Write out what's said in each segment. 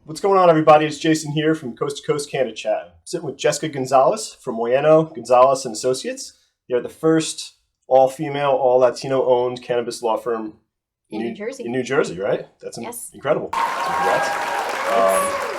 What's going on, everybody? It's Jason here from Coast to Coast Canna Chat. I'm sitting with Jessica Gonzalez from Moyano, Gonzalez and Associates. They're the first all-female, all-Latino-owned cannabis law firm in New Jersey. In New Jersey, right? That's yes. Incredible. So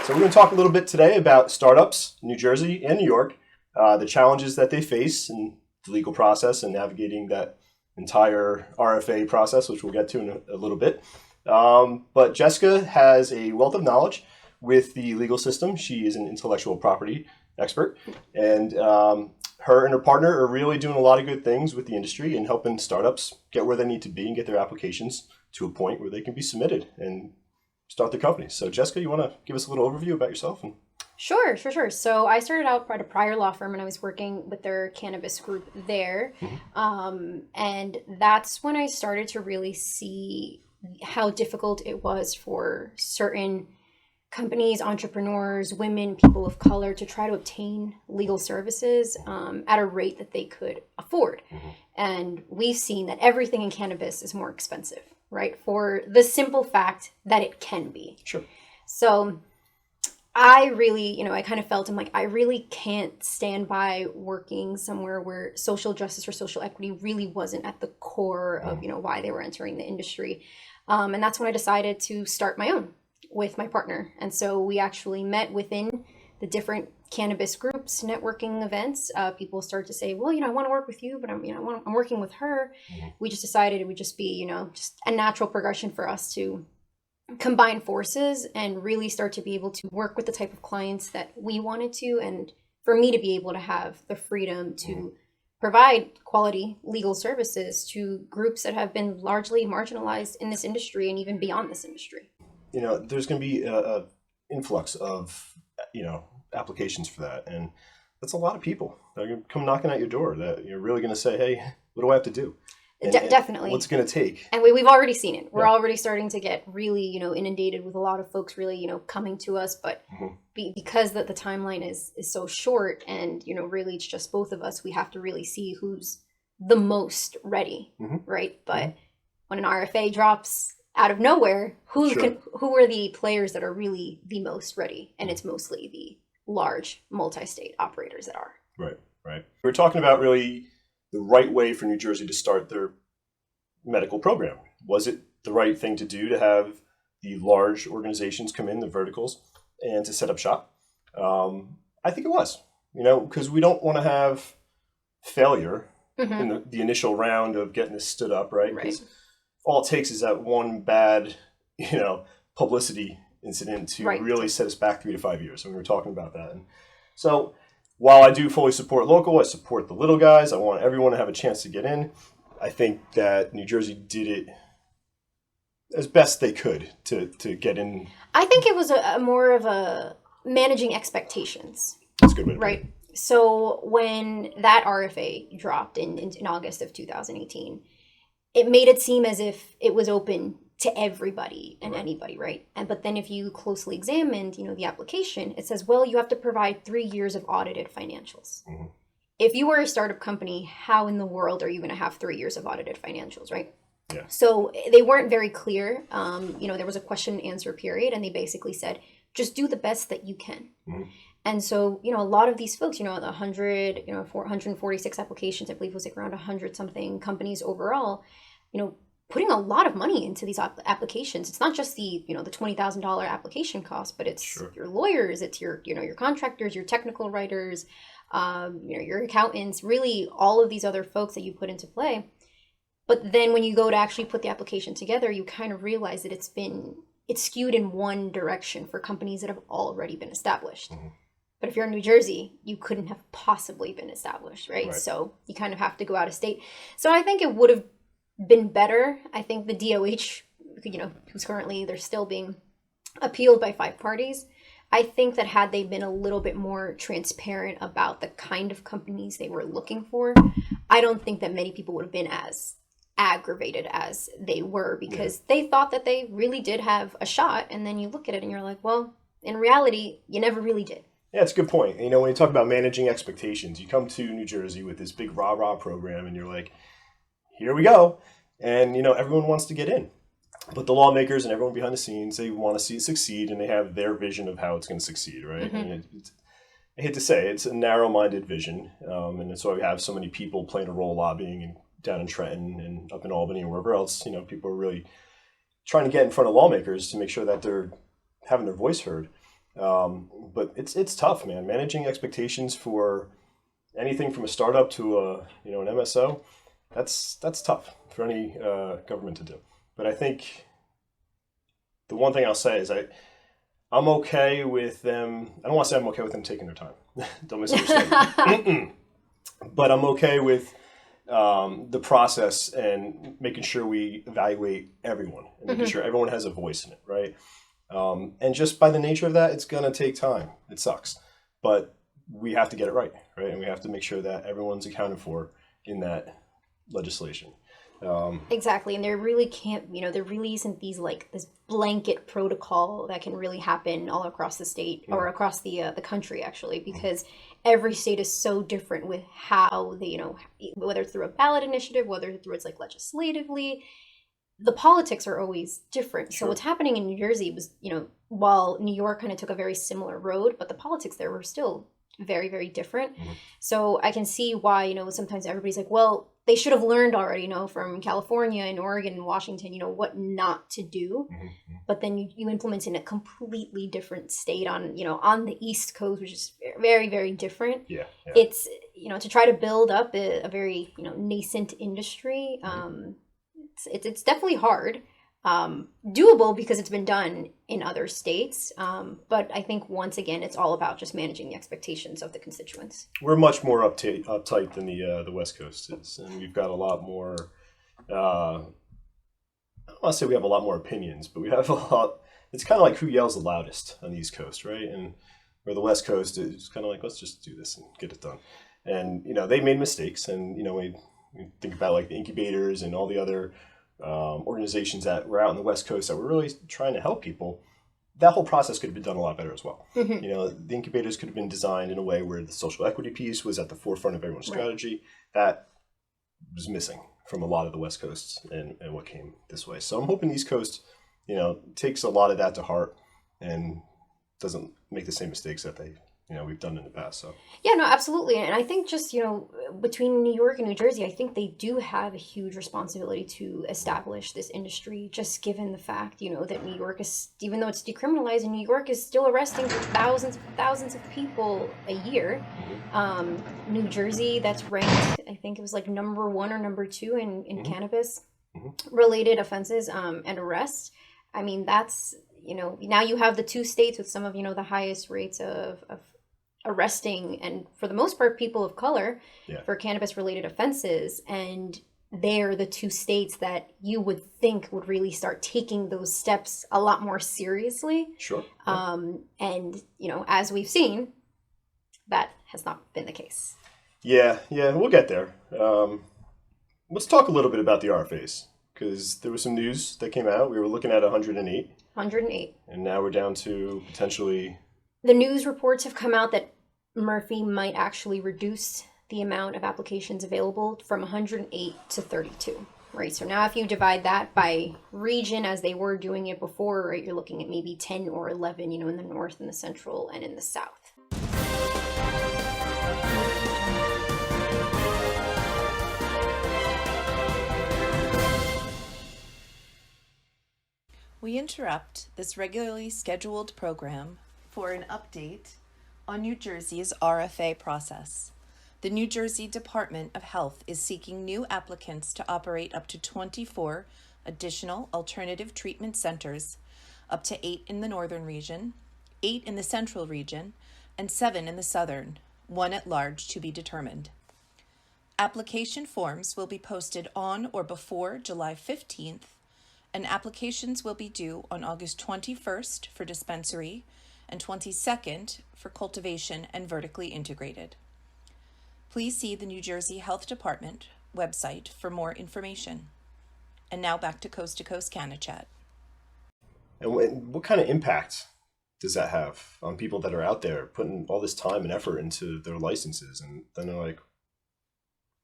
we're going to talk a little bit today about startups in New Jersey and New York, the challenges that they face in the legal process and navigating that entire RFA process, which we'll get to in a little bit. But Jessica has a wealth of knowledge with the legal system. She is an intellectual property expert, and her and her partner are really doing a lot of good things with the industry and helping startups get where they need to be and get their applications to a point where they can be submitted and start their companies. So Jessica, you want to give us a little overview about yourself? Sure. So I started out at a prior law firm and I was working with their cannabis group there. And that's when I started to really see how difficult it was for certain companies, entrepreneurs, women, people of color to try to obtain legal services at a rate that they could afford. And we've seen that everything in cannabis is more expensive, right? For the simple fact that it can be. Sure. So I really, I kind of felt, I'm like, I really can't stand by working somewhere where social justice or social equity really wasn't at the core of, why they were entering the industry. And that's when I decided to start my own with my partner. And so we actually met within the different cannabis groups, networking events. People start to say, well, I want to work with you, but I'm working with her. We just decided it would just be, just a natural progression for us to combine forces and really start to be able to work with the type of clients that we wanted to, and for me to be able to have the freedom to provide quality legal services to groups that have been largely marginalized in this industry and even beyond this industry. There's going to be a influx of, applications for that. And that's a lot of people that are going to come knocking at your door that you're really going to say, hey, what do I have to do? Definitely. What's it going to take? And we've already seen it. We're already starting to get really, inundated with a lot of folks really, coming to us. But because the timeline is so short and, really it's just both of us, we have to really see who's the most ready, right? But when an RFA drops out of nowhere, who are the players that are really the most ready? And it's mostly the large multi-state operators that are. Right. We're talking about really the right way for New Jersey to start their medical program. Was it the right thing to do to have the large organizations come in, the verticals, and to set up shop? I think it was, because we don't want to have failure in the initial round of getting this stood up, right? Because all it takes is that one bad, publicity incident to really set us back 3 to 5 years. And we were talking about that. And so while I do fully support local, I support the little guys. I want everyone to have a chance to get in. I think that New Jersey did it as best they could to get in. I think it was a more of a managing expectations. That's a good way to put it. So when that RFA dropped in August of 2018, it made it seem as if it was open to everybody and anybody, right? But then if you closely examined, the application, it says, well, you have to provide 3 years of audited financials. If you were a startup company, how in the world are you going to have 3 years of audited financials, right? Yeah. So they weren't very clear. There was a question and answer period, and they basically said, just do the best that you can. And so, a lot of these folks, the 446 applications, I believe it was like around 100 something companies overall, putting a lot of money into these applications. It's not just the, the $20,000 application cost, but it's your lawyers, it's your, your contractors, your technical writers, your accountants, really all of these other folks that you put into play. But then when you go to actually put the application together, you kind of realize that it's skewed in one direction for companies that have already been established. But if you're in New Jersey, you couldn't have possibly been established, right? So you kind of have to go out of state. So I think it would have been better. I think the DOH, who's currently, they're still being appealed by 5 parties. I think that had they been a little bit more transparent about the kind of companies they were looking for, I don't think that many people would have been as aggravated as they were, because they thought that they really did have a shot. And then you look at it and you're like, well, in reality, you never really did. Yeah, it's a good point. When you talk about managing expectations, you come to New Jersey with this big rah-rah program and you're like, here we go. And, everyone wants to get in. But the lawmakers and everyone behind the scenes, they want to see it succeed, and they have their vision of how it's going to succeed, right? Mm-hmm. And I hate to say it, it's a narrow-minded vision, and that's why we have so many people playing a role lobbying and down in Trenton and up in Albany and wherever else. People are really trying to get in front of lawmakers to make sure that they're having their voice heard. But it's tough, man. Managing expectations for anything from a startup to an MSO, that's tough for any government to do. But I think the one thing I'll say is I'm okay with them. I don't want to say I'm okay with them taking their time. Don't misunderstand me. But I'm okay with the process and making sure we evaluate everyone and making sure everyone has a voice in it, right? And just by the nature of that, it's going to take time. It sucks. But we have to get it right? And we have to make sure that everyone's accounted for in that legislation. Exactly, and there really can't, there really isn't this blanket protocol that can really happen all across the state or across the country, actually, because every state is so different with how they, whether it's through a ballot initiative, whether it's like legislatively, the politics are always different. So what's happening in New Jersey was, while New York kind of took a very similar road, but the politics there were still very, very different. So I can see why, sometimes everybody's like, well, they should have learned already, from California and Oregon and Washington, what not to do. But then you implement in a completely different state on the East Coast, which is very, very different. Yeah. It's, to try to build up a very, nascent industry. It's definitely hard. Doable because it's been done in other states. But I think once again, it's all about just managing the expectations of the constituents. We're much more uptight than the West Coast is, and we've got a lot more. I don't want to say we have a lot more opinions, but we have a lot. It's kind of like who yells the loudest on the East Coast, right? And where the West Coast is kind of like, let's just do this and get it done. And they made mistakes, and we think about like the incubators and all the other organizations that were out on the West Coast that were really trying to help people. That whole process could have been done a lot better as well. The incubators could have been designed in a way where the social equity piece was at the forefront of everyone's strategy. That was missing from a lot of the West Coast and what came this way. So I'm hoping the East Coast, takes a lot of that to heart and doesn't make the same mistakes that we've done in the past. So yeah, no, absolutely. And I think just, between New York and New Jersey, I think they do have a huge responsibility to establish this industry, just given the fact, that New York is, even though it's decriminalized, New York is still arresting thousands of people a year. New Jersey, that's ranked, I think it was like number 1 or number 2 in cannabis related offenses and arrests. I mean, that's, now you have the 2 states with some of, the highest rates of arresting, and for the most part, people of color for cannabis related offenses. And they're the 2 states that you would think would really start taking those steps a lot more seriously. Sure. And, as we've seen, that has not been the case. Yeah, we'll get there. Let's talk a little bit about the RFAs, because there was some news that came out. We were looking at 108. 108. And now we're down to potentially... The news reports have come out that Murphy might actually reduce the amount of applications available from 108 to 32, right? So now if you divide that by region as they were doing it before, right, you're looking at maybe 10 or 11, in the north, in the central, and in the south. We interrupt this regularly scheduled program for an update on New Jersey's RFA process. The New Jersey Department of Health is seeking new applicants to operate up to 24 additional alternative treatment centers, up to 8 in the northern region, 8 in the central region, and 7 in the southern, 1 at large to be determined. Application forms will be posted on or before July 15th, and applications will be due on August 21st for dispensary and 22nd for cultivation and vertically integrated. Please see the New Jersey Health Department website for more information. And now back to Coast Canna Chat. And what kind of impact does that have on people that are out there putting all this time and effort into their licenses? And then they're like,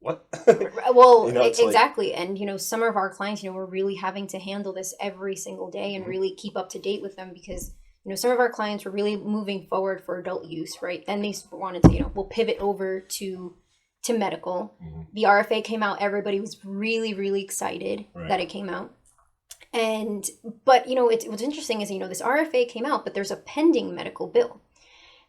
what? Well, It's exactly. And, some of our clients, we're really having to handle this every single day and really keep up to date with them because, some of our clients were really moving forward for adult use, right? Then they wanted to, we'll pivot over to medical. The RFA came out. Everybody was really, really excited that it came out. But what's interesting is, this RFA came out, but there's a pending medical bill.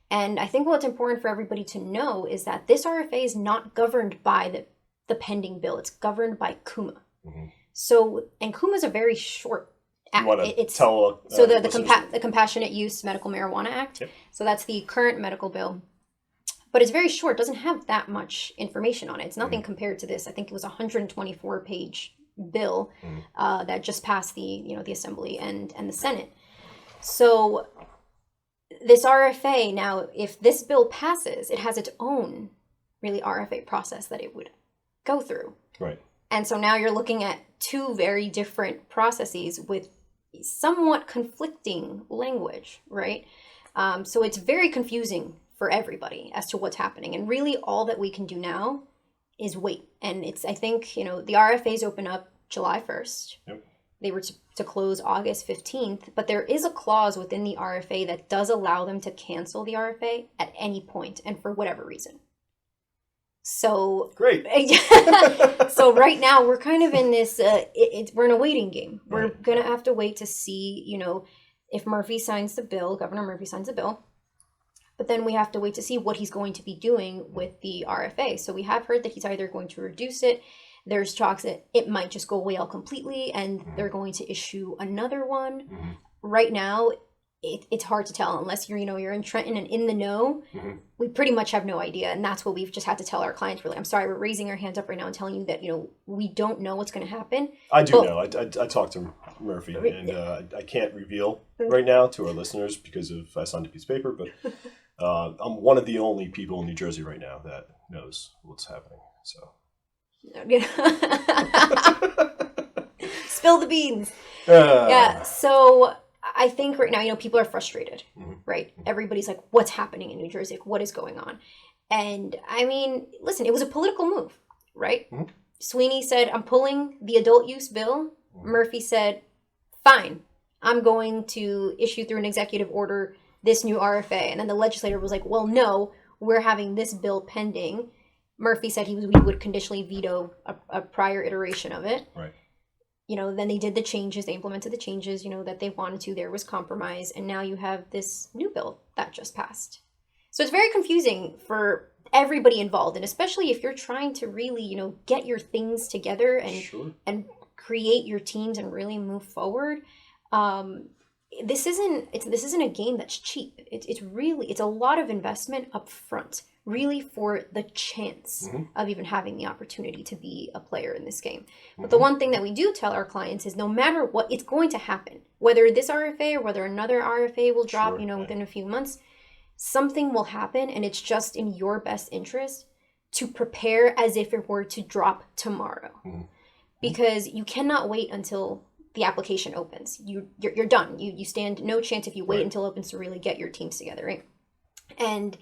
And I think what's important for everybody to know is that this RFA is not governed by the pending bill. It's governed by CUMA. So, and CUMA is a very short act. The Compassionate Use Medical Marijuana Act. Yep. So that's the current medical bill. But it's very short. It doesn't have that much information on it. It's nothing compared to this. I think it was a 124-page bill that just passed the Assembly and the Senate. So this RFA, now, if this bill passes, it has its own really RFA process that it would go through. Right. And so now you're looking at two very different processes with somewhat conflicting language, right? So it's very confusing for everybody as to what's happening. And really all that we can do now is wait. And I think, the RFAs open up July 1st. Yep. They were to close August 15th, but there is a clause within the RFA that does allow them to cancel the RFA at any point and for whatever reason. So great. So right now we're kind of in this, we're in a waiting game. We're going to have to wait to see, if Murphy signs the bill, Governor Murphy signs the bill, but then we have to wait to see what he's going to be doing with the RFA. So we have heard that he's either going to reduce it. There's talks that it might just go away all completely and they're going to issue another one. Right now, it's hard to tell unless you're in Trenton and in the know. We pretty much have no idea. And that's what we've just had to tell our clients. Really, I'm sorry, we're raising our hands up right now and telling you that, we don't know what's going to happen. I do know. I talked to Murphy and I can't reveal right now to our listeners because I signed a piece of paper, but I'm one of the only people in New Jersey right now that knows what's happening. So. Spill the beans. Yeah. So I think right now, people are frustrated, right? Everybody's like, what's happening in New Jersey? Like, what is going on? And I mean, listen, it was a political move, right? Sweeney said, I'm pulling the adult use bill. Murphy said, fine, I'm going to issue through an executive order this new RFA. And then the legislator was like, well, no, we're having this bill pending. Murphy said we would conditionally veto a prior iteration of it. Right. Then they did the changes. They implemented the changes, that they wanted to. There was compromise. And now you have this new bill that just passed. So it's very confusing for everybody involved. And especially if you're trying to really, get your things together and create your teams and really move forward. This isn't a game that's cheap. It's a lot of investment up front, really for the chance of even having the opportunity to be a player in this game. But the one thing that we do tell our clients is no matter what, it's going to happen. Whether this RFA or whether another RFA will drop, within a few months, something will happen, and it's just in your best interest to prepare as if it were to drop tomorrow. Because you cannot wait until the application opens. You're done. You stand no chance if you wait until it opens to really get your teams together, right? And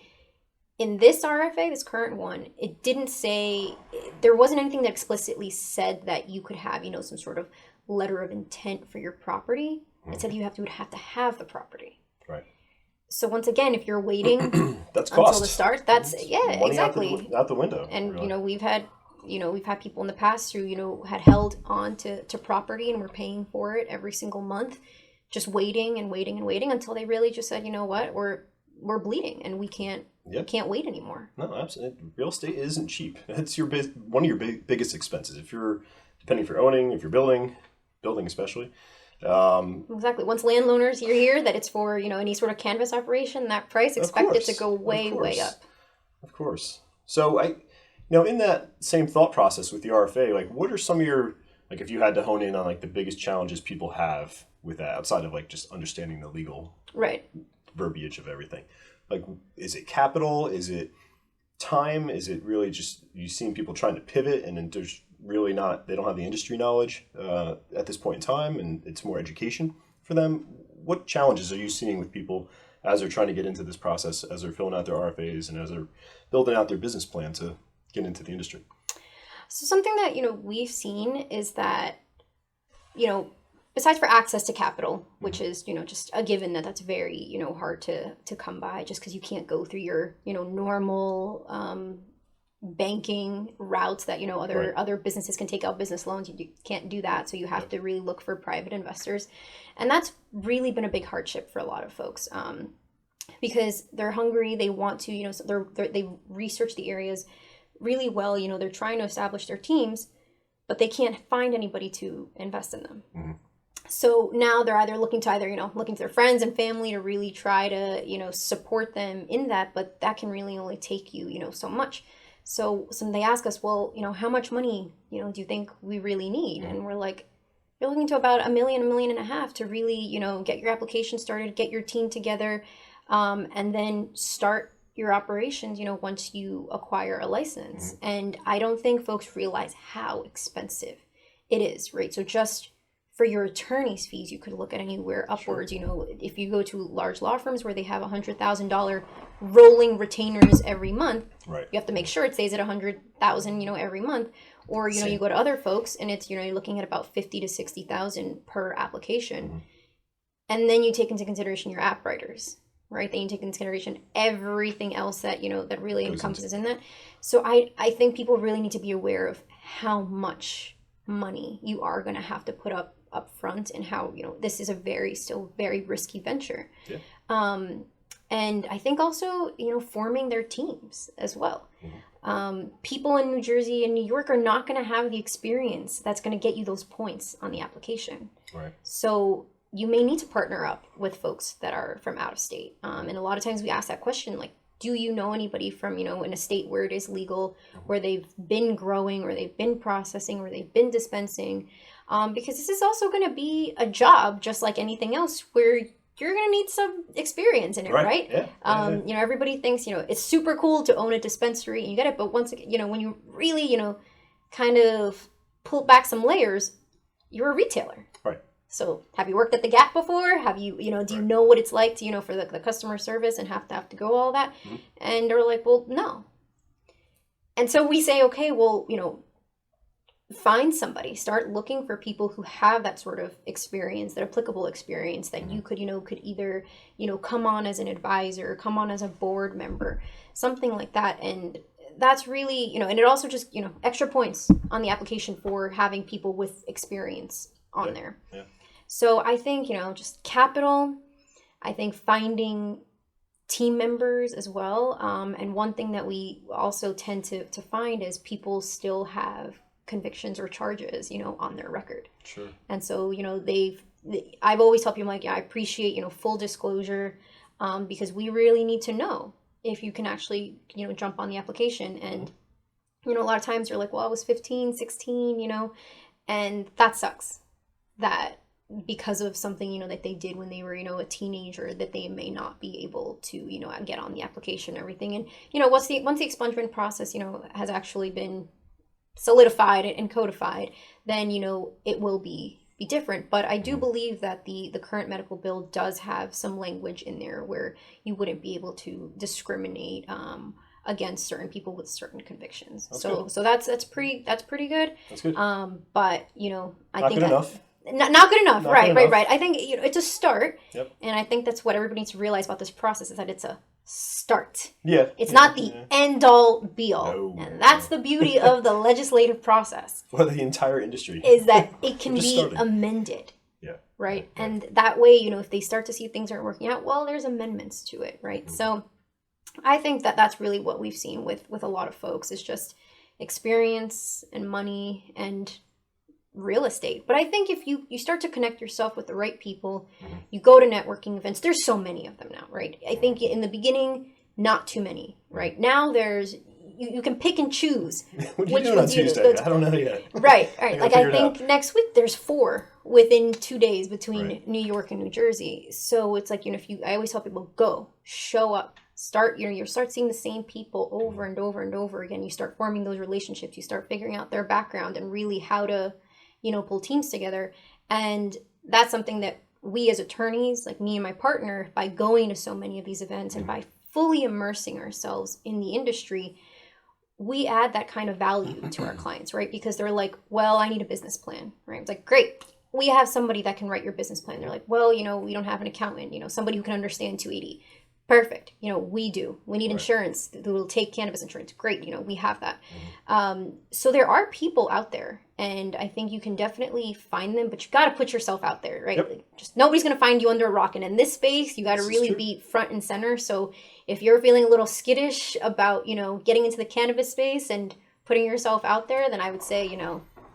in this RFA, this current one, it didn't say, there wasn't anything that explicitly said that you could have, some sort of letter of intent for your property. It said you would have to have the property. Right. So once again, if you're waiting that's until cost. the start, that's money exactly out the window. And really. we've had people in the past who had held on to property and were paying for it every single month, just waiting and waiting and waiting until they really just said, you know what, we're bleeding and we can't wait anymore. No, absolutely. Real estate isn't cheap. It's one of your biggest expenses. Depending if you're owning, if you're building especially. Exactly. Once landowners hear that it's for any sort of canvas operation, that price expected to go way up. Of course. So in that same thought process with the RFA, what are some of your, if you had to hone in on the biggest challenges people have with that outside of just understanding the legal verbiage of everything? Is it capital? Is it time? Is it really just you've seen people trying to pivot and then there's really they don't have the industry knowledge at this point in time, and it's more education for them? What challenges are you seeing with people as they're trying to get into this process, as they're filling out their RFAs and as they're building out their business plan to get into the industry? So something that, we've seen is that, besides for access to capital, which is, just a given that's very, hard to come by just because you can't go through your, normal banking routes that, other businesses can take out business loans. You can't do that. So you have to really look for private investors. And that's really been a big hardship for a lot of folks because they're hungry. They want to, so they research the areas really well. They're trying to establish their teams, but they can't find anybody to invest in them. Mm-hmm. So now they're either looking to their friends and family to really try to, support them in that, but that can really only take you, so much. So they ask us, well, how much money, do you think we really need? Mm-hmm. And we're like, you're looking to about $1 million, $1.5 million to really, get your application started, get your team together, and then start your operations, once you acquire a license. Mm-hmm. And I don't think folks realize how expensive it is, right? So just for your attorney's fees, you could look at anywhere upwards. Sure. If you go to large law firms where they have $100,000 rolling retainers every month, right, you have to make sure it stays at $100,000, every month. Or you go to other folks and it's you're looking at about $50,000 to $60,000 per application, mm-hmm. and then you take into consideration your app writers, right? Then you take into consideration everything else that that really encompasses in that. So I think people really need to be aware of how much money you are going to have to put up front, and how this is still very risky venture. Yeah. And I think also forming their teams as well. Mm-hmm. People in New Jersey and New York are not going to have the experience that's going to get you those points on the application. Right. So you may need to partner up with folks that are from out of state. And a lot of times we ask that question, like, do you know anybody from, in a state where it is legal, where they've been growing, or they've been processing, or they've been dispensing? Because this is also going to be a job just like anything else, where you're going to need some experience in it, right? Yeah. Everybody thinks, it's super cool to own a dispensary and you get it. But once, when you really, kind of pull back some layers, you're a retailer. Right. So have you worked at the Gap before? Have you, do you know what it's like to, for the customer service and have to go all that? Mm-hmm. And they're like, well, no. And so we say, okay, well, find somebody, start looking for people who have that sort of experience, that applicable experience that you could, could either, come on as an advisor, come on as a board member, something like that. And that's really, and it also just, extra points on the application for having people with experience on there. Yeah. So I think, just capital, I think finding team members as well. And one thing that we also tend to find is people still have convictions or charges, on their record. Sure. And so, I've always told people, I appreciate, full disclosure, because we really need to know if you can actually, jump on the application. And, a lot of times you're like, well, I was 15, 16, and that sucks. That because of something, that they did when they were, a teenager, that they may not be able to, get on the application and everything. And, once the expungement process, has actually been solidified and codified, then it will be different. But I do believe that the current medical bill does have some language in there where you wouldn't be able to discriminate against certain people with certain convictions. So that's pretty good. That's good. But I think enough. Not good enough. Right. I think it's a start. Yep. And I think that's what everybody needs to realize about this process, is that it's a start. Yeah. It's not the end all be all. No, and that's the beauty of the legislative process. For the entire industry. Is that it can be amended. Yeah. Right. Yeah. And that way, if they start to see things aren't working out, well, there's amendments to it. Right. Mm-hmm. So I think that that's really what we've seen with a lot of folks, is just experience and money and real estate. But I think if you start to connect yourself with the right people, mm-hmm. you go to networking events, there's so many of them now, right? I think in the beginning, not too many, right? Now there's, you can pick and choose. What are you doing on Tuesday? I don't know yet. Right. Like I think next week there's 4 within 2 days between New York and New Jersey. So it's like, I always tell people, go, show up, start, you start seeing the same people over and over and over again. You start forming those relationships, you start figuring out their background and really how to pull teams together. And that's something that we as attorneys, like me and my partner, by going to so many of these events and by fully immersing ourselves in the industry, we add that kind of value to our clients, right? Because they're like, well, I need a business plan, right? It's like, great. We have somebody that can write your business plan. They're like, well, we don't have an accountant, somebody who can understand 280. Perfect. We do. We need insurance. We'll take cannabis insurance. Great. We have that. So there are people out there, and I think you can definitely find them, but you got to put yourself out there, right? Yep. Like, just nobody's going to find you under a rock. And in this space, you got to really be front and center. So if you're feeling a little skittish about, getting into the cannabis space and putting yourself out there, then I would say,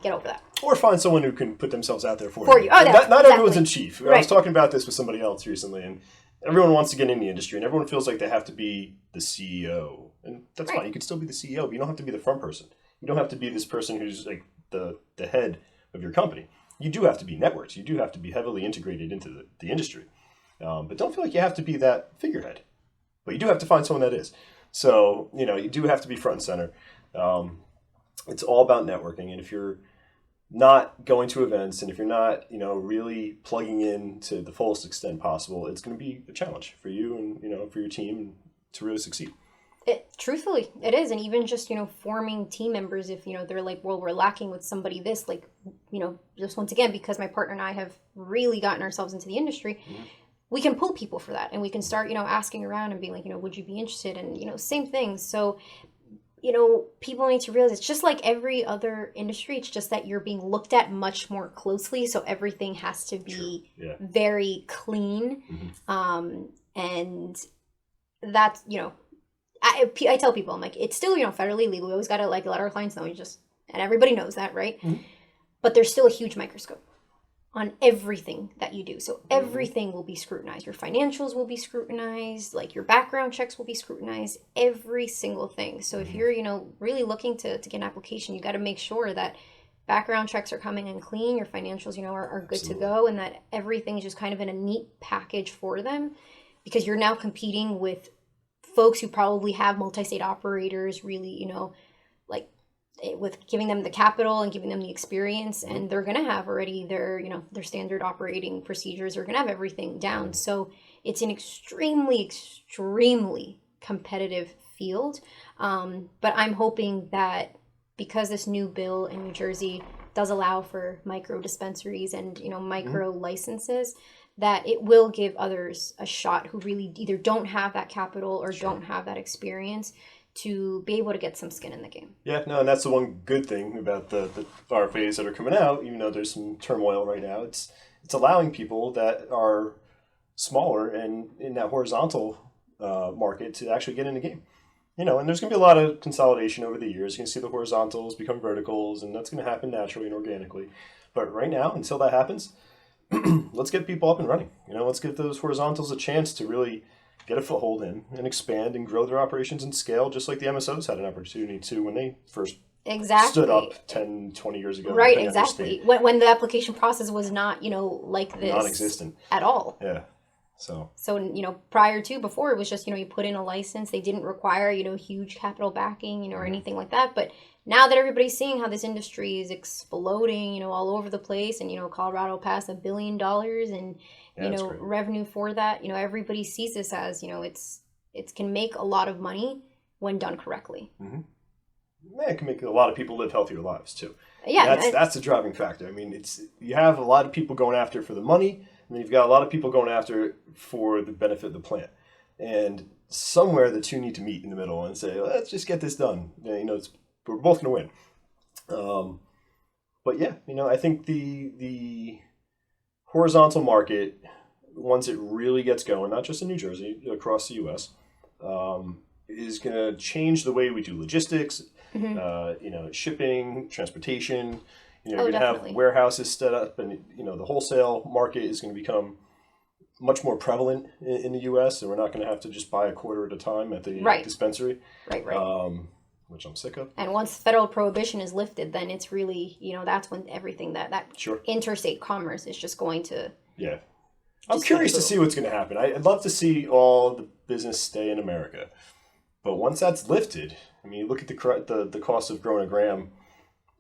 get over that. Or find someone who can put themselves out there for you. Oh, Not everyone's in chief. I was talking about this with somebody else recently, and everyone wants to get in the industry, and everyone feels like they have to be the CEO. And that's fine. You could still be the CEO, but you don't have to be the front person. You don't have to be this person who's like the head of your company. You do have to be networked. You do have to be heavily integrated into the industry. But don't feel like you have to be that figurehead. But you do have to find someone that is. So, you do have to be front and center. It's all about networking. And if you're not going to events, and if you're not, really plugging in to the fullest extent possible, it's going to be a challenge for you and, for your team to really succeed. Truthfully, it is. And even just, forming team members, if, they're like, well, we're lacking with somebody this, like, just once again, because my partner and I have really gotten ourselves into the industry, we can pull people for that. And we can start, asking around and being like, would you be interested? And, same things. So, people need to realize it's just like every other industry. It's just that you're being looked at much more closely. So everything has to be very clean. And that's, I tell people, I'm like, it's still, federally legal. We always got to let our clients know. And everybody knows that, right? But there's still a huge microscope on everything that you do. So everything will be scrutinized. Your financials will be scrutinized, like your background checks will be scrutinized, every single thing. So if you're, really looking to get an application, you got to make sure that background checks are coming in clean, your financials, are good to go, and that everything is just kind of in a neat package for them, because you're now competing with folks who probably have multi-state operators, really, like with giving them the capital and giving them the experience, and they're going to have already their standard operating procedures. They're going to have everything down. So it's an extremely, extremely competitive field. But I'm hoping that because this new bill in New Jersey does allow for micro dispensaries and, micro licenses, that it will give others a shot who really either don't have that capital or don't have that experience to be able to get some skin in the game. Yeah, no, and that's the one good thing about the RFAs that are coming out, even though there's some turmoil right now. It's allowing people that are smaller and in that horizontal market to actually get in the game. And there's going to be a lot of consolidation over the years. You can see the horizontals become verticals, and that's going to happen naturally and organically. But right now, until that happens, let's get people up and running. Let's give those horizontals a chance to really get a foothold in and expand and grow their operations and scale, just like the MSOs had an opportunity to when they first stood up 10, 20 years ago. Right, exactly. When the application process was not, like this. Non-existent. At all. Yeah. So, before it was just, you put in a license. They didn't require, huge capital backing, or anything like that. But now that everybody's seeing how this industry is exploding, all over the place, and, Colorado passed $1 billion and, revenue for that, everybody sees this as, it can make a lot of money when done correctly. Yeah, it can make a lot of people live healthier lives too. Yeah. That's the driving factor. I mean, you have a lot of people going after it for the money, and then you've got a lot of people going after it for the benefit of the plant. And somewhere the two need to meet in the middle and say, let's just get this done. We're both going to win. But yeah, I think the horizontal market, once it really gets going, not just in New Jersey, across the U.S., is going to change the way we do logistics, shipping, transportation. You're going to have warehouses set up, and the wholesale market is going to become much more prevalent in the U.S., and we're not going to have to just buy a quarter at a time at the dispensary. Right. Which I'm sick of. And once federal prohibition is lifted, then it's really, that's when everything that interstate commerce is just going to. Yeah. I'm curious to see what's going to happen. I'd love to see all the business stay in America. But once that's lifted, I mean, you look at the cost of growing a gram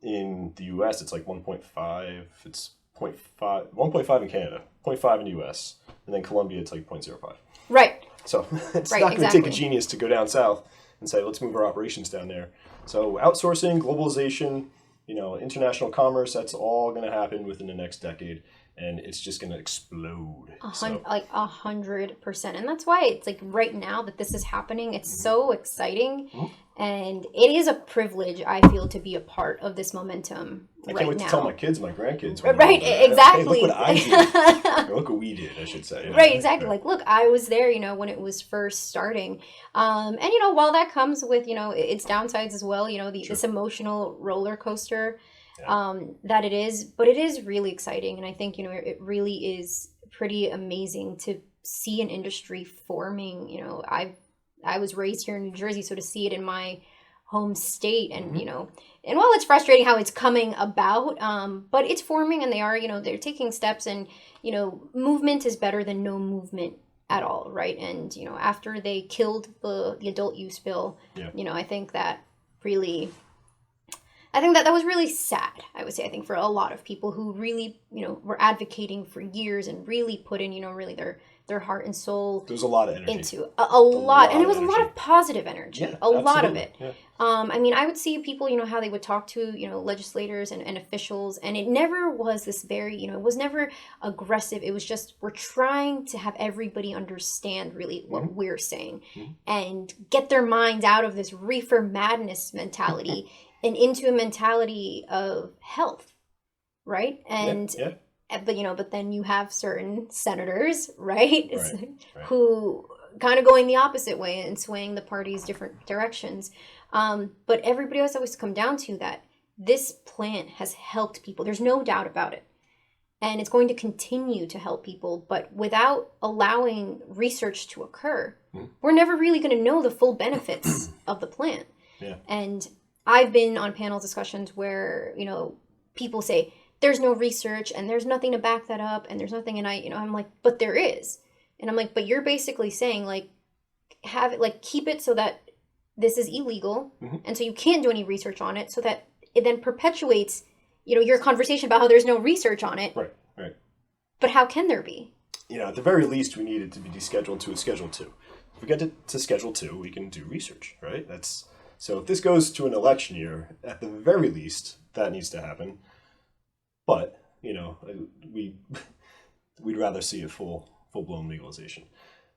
in the U.S., it's like 1.5. It's 0.5, 1.5 in Canada, 0.5 in the U.S., and then Colombia, it's like 0.05. Right. So it's not going to take a genius to go down south and say, let's move our operations down there. So outsourcing, globalization, international commerce, that's all going to happen within the next decade. And it's just going to explode. Like 100%. And that's why it's like right now that this is happening, it's so exciting. And it is a privilege, I feel, to be a part of this momentum I right can't wait now. to tell my kids, my grandkids. Right, exactly. Hey, look what I did. Or look what we did, I should say. Right, exactly. Like, look, I was there, when it was first starting. And, while that comes with, its downsides as well, this emotional roller coaster that it is, but it is really exciting. And I think, it really is pretty amazing to see an industry forming. I was raised here in New Jersey, so to see it in my home state and, and while it's frustrating how it's coming about, but it's forming and they are, they're taking steps and, movement is better than no movement at all, right? And, after they killed the adult use bill, I think that was really sad, I would say, I think for a lot of people who really, were advocating for years and really put in, really their heart and soul. There was a lot of energy. Into a lot. And it was a lot of positive energy. Yeah, a lot of it. Yeah. I would see people, how they would talk to, legislators and officials, and it never was this very, it was never aggressive. It was just, we're trying to have everybody understand really what we're saying and get their minds out of this reefer madness mentality and into a mentality of health, right? And but then you have certain senators, right? Who kind of going the opposite way and swaying the party's different directions. But everybody else always come down to that this plant has helped people. There's no doubt about it. And it's going to continue to help people. But without allowing research to occur, we're never really going to know the full benefits of the plant. Yeah. And I've been on panel discussions where, people say, there's no research and there's nothing to back that up and there's nothing. And I'm like, but there is. And I'm like, but you're basically saying have it, keep it so that this is illegal. And so you can't do any research on it so that it then perpetuates, your conversation about how there's no research on it. Right. But how can there be? At the very least, we need it to be descheduled to a Schedule 2. If we get it to Schedule 2, we can do research, right? So if this goes to an election year, at the very least, that needs to happen. But, we'd rather see a full-blown legalization.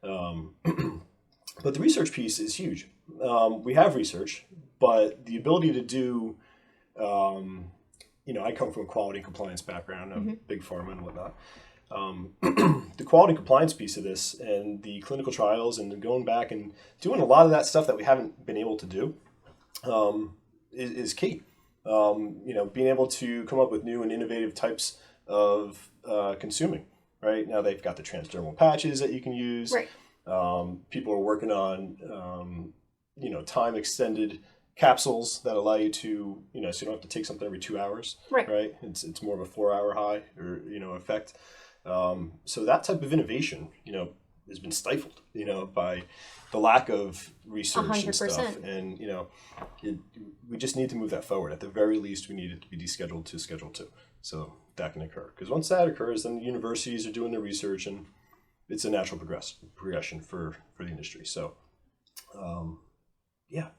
But the research piece is huge. We have research, but the ability to do, I come from a quality and compliance background, of big pharma and whatnot. The quality and compliance piece of this and the clinical trials and going back and doing a lot of that stuff that we haven't been able to do is key. Being able to come up with new and innovative types of consuming. Right now, they've got the transdermal patches that you can use. Right. People are working on, time extended capsules that allow you to, so you don't have to take something every 2 hours. Right. It's more of a 4-hour high or effect. So that type of innovation, has been stifled, by the lack of research 100%. and stuff. And, we just need to move that forward. At the very least, we need it to be descheduled to Schedule 2. So that can occur. Because once that occurs, then the universities are doing the research and it's a natural progression for the industry. So, yeah.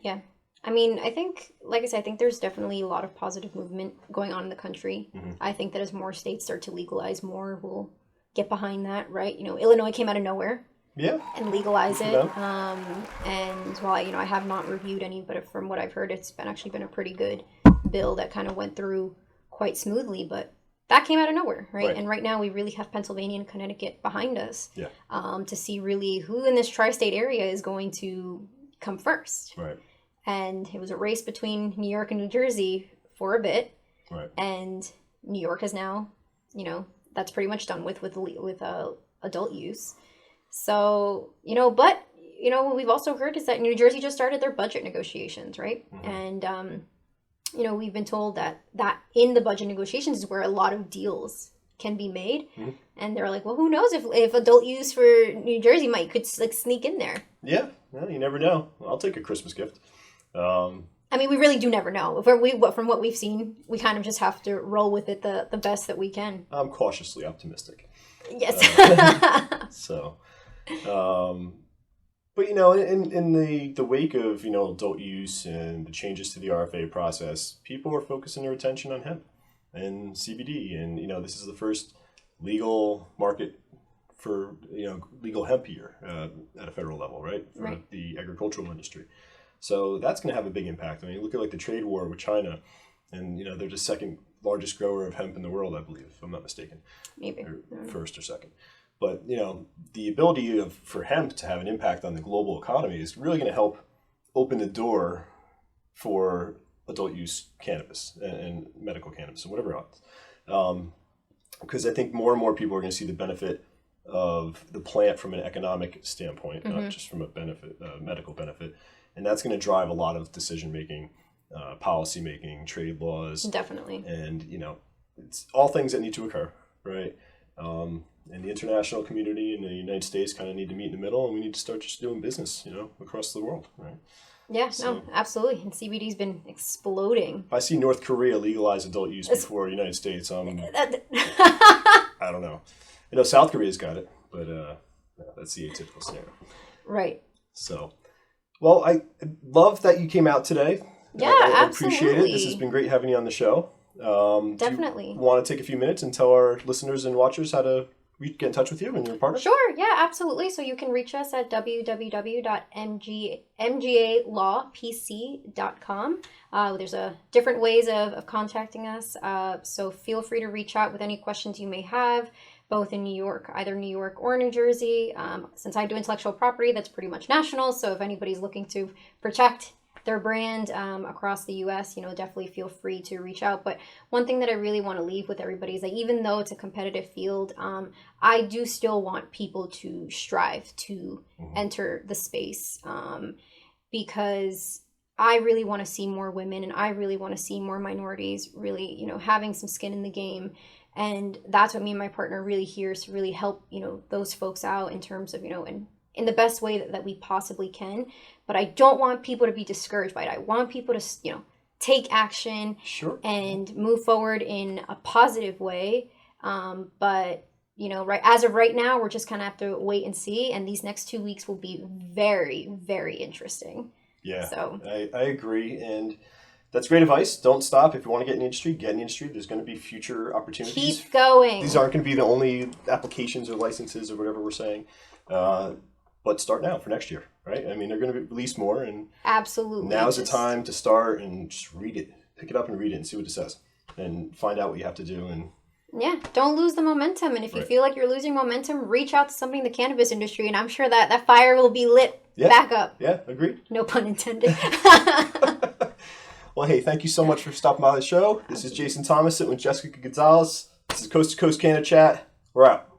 Yeah. I think, like I said, I think there's definitely a lot of positive movement going on in the country. I think that as more states start to legalize, more will get behind that, right? Illinois came out of nowhere. Yeah. And legalize it. Yeah. And while, I have not reviewed any, but from what I've heard, it's actually been a pretty good bill that kind of went through quite smoothly, but that came out of nowhere, right? And right now we really have Pennsylvania and Connecticut behind us to see really who in this tri-state area is going to come first. Right. And it was a race between New York and New Jersey for a bit. Right. And New York is now, that's pretty much done with adult use. So, but, what we've also heard is that New Jersey just started their budget negotiations, right? And, we've been told that in the budget negotiations is where a lot of deals can be made. And they're like, well, who knows if adult use for New Jersey could sneak in there. Yeah, well, you never know. I'll take a Christmas gift. We really do never know. From what we've seen, we kind of just have to roll with it the best that we can. I'm cautiously optimistic. Yes. But, in the wake of, adult use and the changes to the RFA process, people are focusing their attention on hemp and CBD. And, this is the first legal market for, legal hemp here at a federal level, right? For the agricultural industry. So that's going to have a big impact. I mean, look at like the trade war with China, and, they're the second largest grower of hemp in the world, I believe, if I'm not mistaken. Maybe. Or first or second. But, the ability for hemp to have an impact on the global economy is really going to help open the door for adult use cannabis and medical cannabis and whatever else. Because I think more and more people are going to see the benefit of the plant from an economic standpoint, not just from a benefit, medical benefit. And that's going to drive a lot of decision making, policy making, trade laws. Definitely. And, it's all things that need to occur, right? And the international community and the United States kind of need to meet in the middle, and we need to start just doing business, across the world, right? Yeah, no, absolutely. And CBD's been exploding. If I see North Korea legalize adult use before the United States, I don't know. South Korea's got it, but that's the atypical scenario. Right. So, well, I love that you came out today. Yeah, I absolutely. appreciate it. This has been great having you on the show. Definitely. Do you want to take a few minutes and tell our listeners and watchers how to get in touch with you and your partner? Sure, yeah, absolutely. So you can reach us at www.mgalawpc.com. There's different ways of contacting us. So feel free to reach out with any questions you may have, both in New York, either New York or New Jersey. Since I do intellectual property, that's pretty much national. So if anybody's looking to protect their brand across the U.S., definitely feel free to reach out. But one thing that I really want to leave with everybody is that even though it's a competitive field, I do still want people to strive to enter the space because I really want to see more women and I really want to see more minorities really, having some skin in the game. And that's what me and my partner really here is to really help, those folks out in terms of, in the best way that we possibly can. But I don't want people to be discouraged by it. I want people to, take action and move forward in a positive way. But, as of right now, we're just kind of have to wait and see. And these next 2 weeks will be very, very interesting. Yeah, so I agree. And that's great advice. Don't stop. If you want to get in the industry, get in the industry. There's going to be future opportunities. Keep going. These aren't going to be the only applications or licenses or whatever we're saying. But start now for next year, right? I mean, they're going to release more, and absolutely now's the time to start and just read it, pick it up and read it and see what it says, and find out what you have to do. And yeah, don't lose the momentum. And if you feel like you're losing momentum, reach out to somebody in the cannabis industry, and I'm sure that fire will be lit back up. Yeah, agreed. No pun intended. Well, hey, thank you so much for stopping by the show. This is Jason Thomas sitting with Jessica Gonzalez. This is Coast to Coast Canna Chat. We're out.